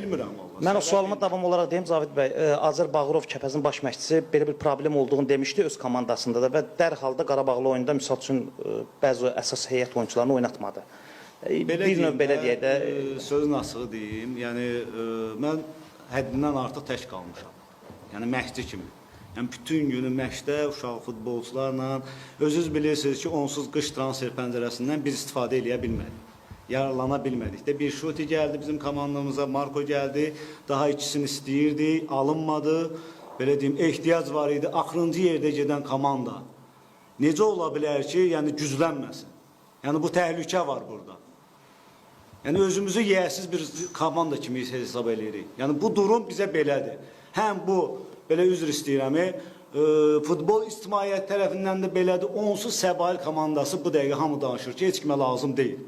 bilmirəm vallahi. Mən o sualıma davam olaraq deyim, Zavid bəy, Azər Bağırov Kəpəzin baş məşqçisi belə bir problem olduğunu demişdi öz komandasında da və dərhal da Qarabağlı oyunda misal üçün bəzi əsas heyət oyunçularını oynatmadı. Bir növ belə deyək də sözün açığı deyim, yəni mən həddindən artıq tək qalmışam. Yəni məşqçi kimi. Yəni bütün günü məşqdə uşaq futbolçularla özünüz bilirsiniz ki, onsuz qış transfer pəncərəsindən biz istifadə edə bilmədik. Yararlana bilmədik də. Bir Şuti gəldi bizim komandamıza, Marko gəldi, daha ikisini istəyirdi, alınmadı. Belə deyim, ehtiyac var idi, axırıncı yerdə gedən komanda. Necə ola bilər ki, yəni güclənməsin? Yəni bu təhlükə var burada. Yəni özümüzü yiyəsiz bir komanda kimi hesab edirik. Yəni bu durum bizə belədir. Həm bu, belə üzr istəyirəm, futbol ictimaiyyət tərəfindən də belədir. Onsuz Səbail komandası bu dəqiqə hamı danışır ki, heç kimə lazım deyil.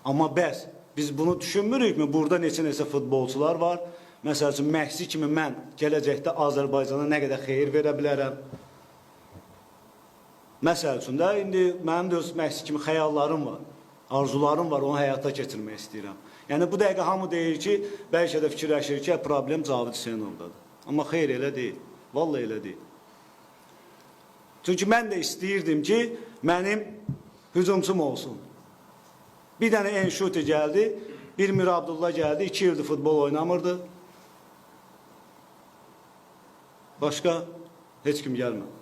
Amma bəs, biz bunu düşünmürükmü? Burada neçə futbolçular var. Məsəl üçün, məşqçi kimi mən gələcəkdə Azərbaycana nə qədər xeyir verə bilərəm. Məsəl üçün də, indi mənim də öz məşqçi kimi xəyallarım var, arzularım var, onu həyata keçirmək istəyirəm. Yəni, bu dəqiqə hamı deyir ki, bəlkə də fikirləşir ki, problem Cavid Hüseynovdadır. Amma xeyr, elə deyil. Vallahi elə deyil. Çünki mən də istəyirdim ki, mənim hücumçum olsun. Bir dənə Enşuti gəldi, bir Mir Abdullah gəldi, 2 ildir futbol oynamırdı. Başqa heç kim gəlmədi.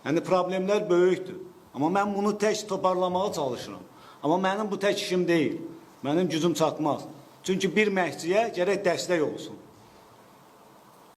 Yəni, problemlər böyükdür. Amma mən bunu tək toparlamağa çalışıram. Amma mənim bu tək işim deyil. Mənim gücüm çatmaz. Çünki bir məşqçiyə gərək dəstək olsun.